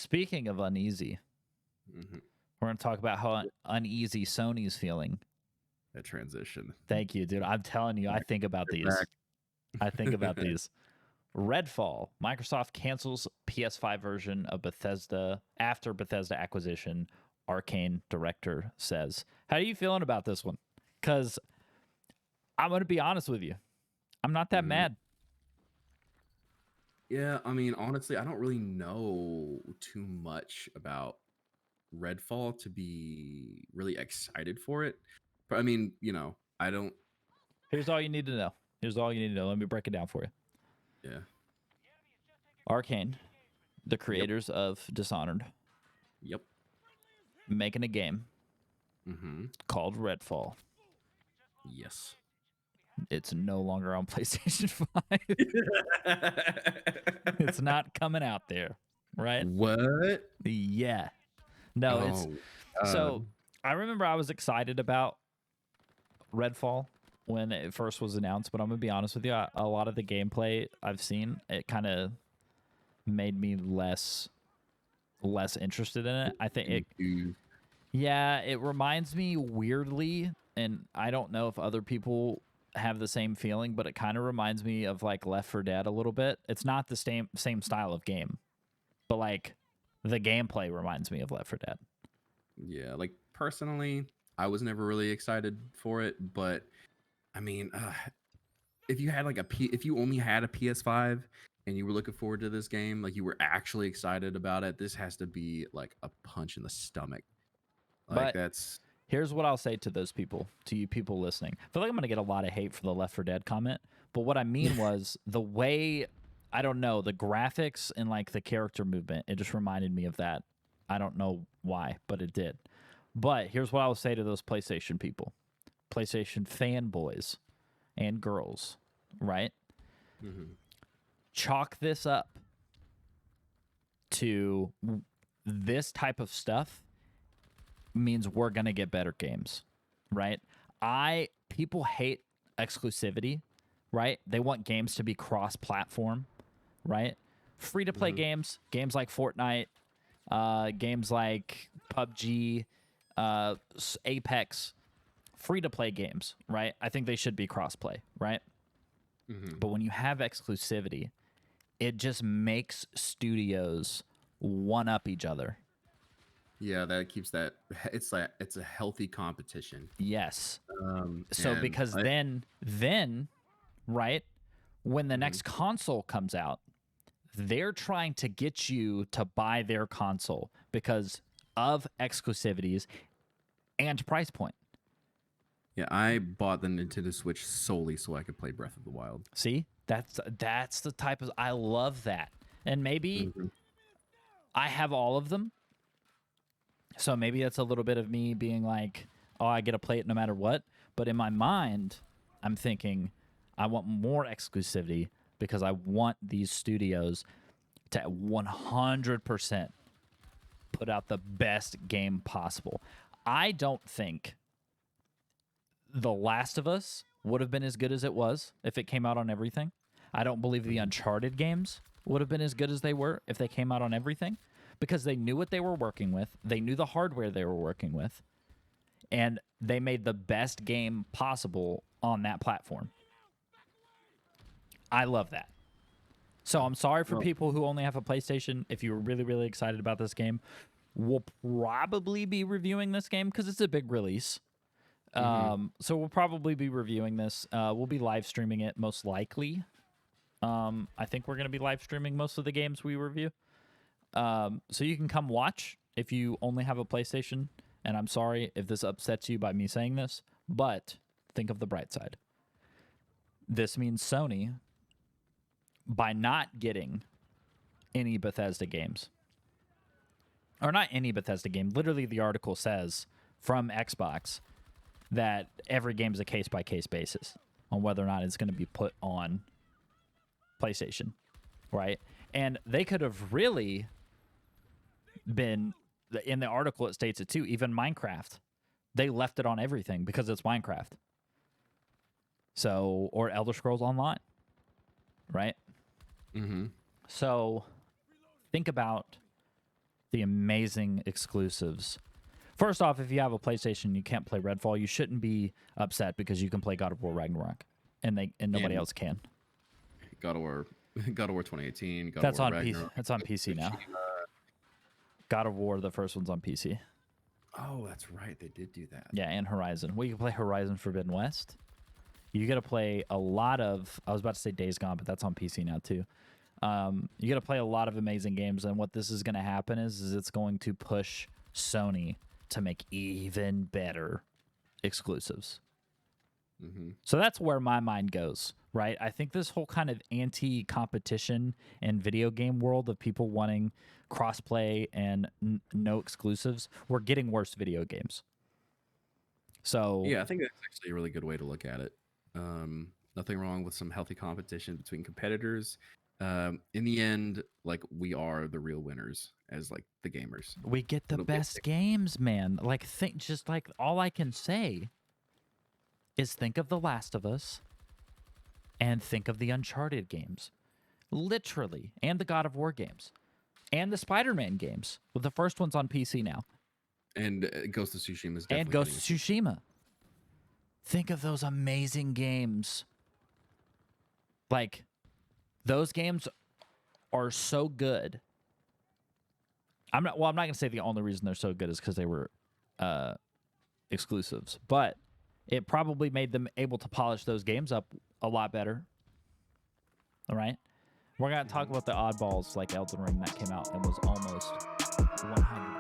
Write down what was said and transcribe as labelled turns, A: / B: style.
A: Speaking of uneasy,
B: Hmm.
A: we're going to talk about how uneasy Sony's feeling.
B: That transition.
A: Thank you, dude. I'm telling you, I think about
B: Get
A: these.
B: back.
A: I think about these. Redfall. Microsoft cancels PS5 version of Bethesda after Bethesda acquisition. Arcane director says. How are you feeling about this one? Because I'm going to be honest with you. I'm not that
B: Mhm.
A: mad.
B: Yeah, I mean, honestly, I don't really know too much about Redfall to be really excited for it. But I mean, I don't.
A: Here's all you need to know. Here's all you need to know. Let me break it down for you.
B: Yeah.
A: Arcane, the
B: Yep.
A: creators of Dishonored,
B: Yep.
A: making a game
B: Mm-hmm.
A: called Redfall.
B: Yes.
A: It's no longer on PlayStation 5. It's not coming out there, right?
B: What?
A: Yeah. No, it's
B: Oh,
A: so I remember I was excited about Redfall when it first was announced, but I'm gonna be honest with you, a lot of the gameplay I've seen, it kind of made me less interested in it. I think it
B: confused.
A: yeah, it reminds me weirdly, and I don't know if other people have the same feeling, but it kind of reminds me of like Left 4 Dead a little bit. It's not the same style of game, but like the gameplay reminds me of Left 4 Dead.
B: Yeah, like personally, I was never really excited for it, but I mean, if you had like if you only had a PS5 and you were looking forward to this game, like you were actually excited about it, this has to be like a punch in the stomach. Like
A: But
B: that's
A: here's what I'll say to those people, to you people listening. I feel like I'm going to get a lot of hate for the Left 4 Dead comment, but what I mean was the way, I don't know, the graphics and like the character movement, it just reminded me of that. I don't know why, but it did. But here's what I will say to those PlayStation people, PlayStation fanboys and girls, right?
B: Mhm.
A: Chalk this up to this type of stuff means we're going to get better games, right? People hate exclusivity, right? They want games to be cross-platform, right? Free to play
B: Mhm.
A: games like Fortnite, games like PUBG, Apex, free to play games, right? I think they should be cross-play, right?
B: Mhm.
A: But when you have exclusivity, it just makes studios one up each other.
B: Yeah, that keeps that it's a healthy competition.
A: Yes. So
B: And
A: because
B: I
A: then right, when the
B: Mhm.
A: next console comes out, they're trying to get you to buy their console because of exclusivities and price point.
B: Yeah, I bought the Nintendo Switch solely so I could play Breath of the Wild.
A: See? That's the type of, I love that. And maybe
B: Mhm.
A: I have all of them. So maybe that's a little bit of me being like, "Oh, I get to play it no matter what." But in my mind, I'm thinking I want more exclusivity because I want these studios to 100% put out the best game possible. I don't think The Last of Us would have been as good as it was if it came out on everything. I don't believe the
B: Mhm.
A: Uncharted games would have been as good as they were if they came out on everything because they knew what they were working with, they knew the hardware they were working with, and they made the best game possible on that platform. I love that. So I'm sorry for
B: Well,
A: people who only have a PlayStation. If you were really, really excited about this game, we'll probably be reviewing this game because it's a big release.
B: mhm.
A: So we'll probably be reviewing this. We'll be live streaming it most likely. I think we're going to be live streaming most of the games we review. So you can come watch if you only have a PlayStation. And I'm sorry if this upsets you by me saying this, but think of the bright side. This means Sony, by not getting any Bethesda games, or not any Bethesda game, literally the article says from Xbox that every game is a case by case basis on whether or not it's going to be put on PlayStation, right? And they could have really been, in the article it states it too, even Minecraft. They left it on everything because it's Minecraft. So, or Elder Scrolls Online, right?
B: Mhm.
A: So think about the amazing exclusives. First off, if you have a PlayStation and you can't play Redfall, you shouldn't be upset because you can play God of War Ragnarok, and nobody else can.
B: God of War 2018. God
A: That's
B: of War
A: on
B: Ragnarok.
A: PC. That's on PC now. God of War, the first one's on PC.
B: Oh, that's right. They did do that.
A: Yeah, and Horizon. Well, you can play Horizon Forbidden West. You got to play a lot of. I was about to say Days Gone, but that's on PC now too. You got to play a lot of amazing games, and what this is going to happen is it's going to push Sony to make even better exclusives.
B: Mm-hmm.
A: So that's where my mind goes, right? I think this whole kind of anti-competition and video game world of people wanting crossplay and no exclusives, we're getting worse video games. So
B: yeah, I think that's actually a really good way to look at it. Nothing wrong with some healthy competition between competitors. In the end, like, we are the real winners as like the gamers.
A: we get the
B: It'll be a
A: best games, man. Like, just like all I can say is think of The Last of Us and think of the Uncharted games. Literally. And the God of War games. And the Spider-Man games. Well, the first one's on PC now.
B: And Ghost of Tsushima is definitely
A: And Ghost of Tsushima. Think of those amazing games. Like, those games are so good. I'm not going to say the only reason they're so good is because they were exclusives, but it probably made them able to polish those games up a lot better. All right? We're going to talk about the oddballs like Elden Ring that came out and was almost 100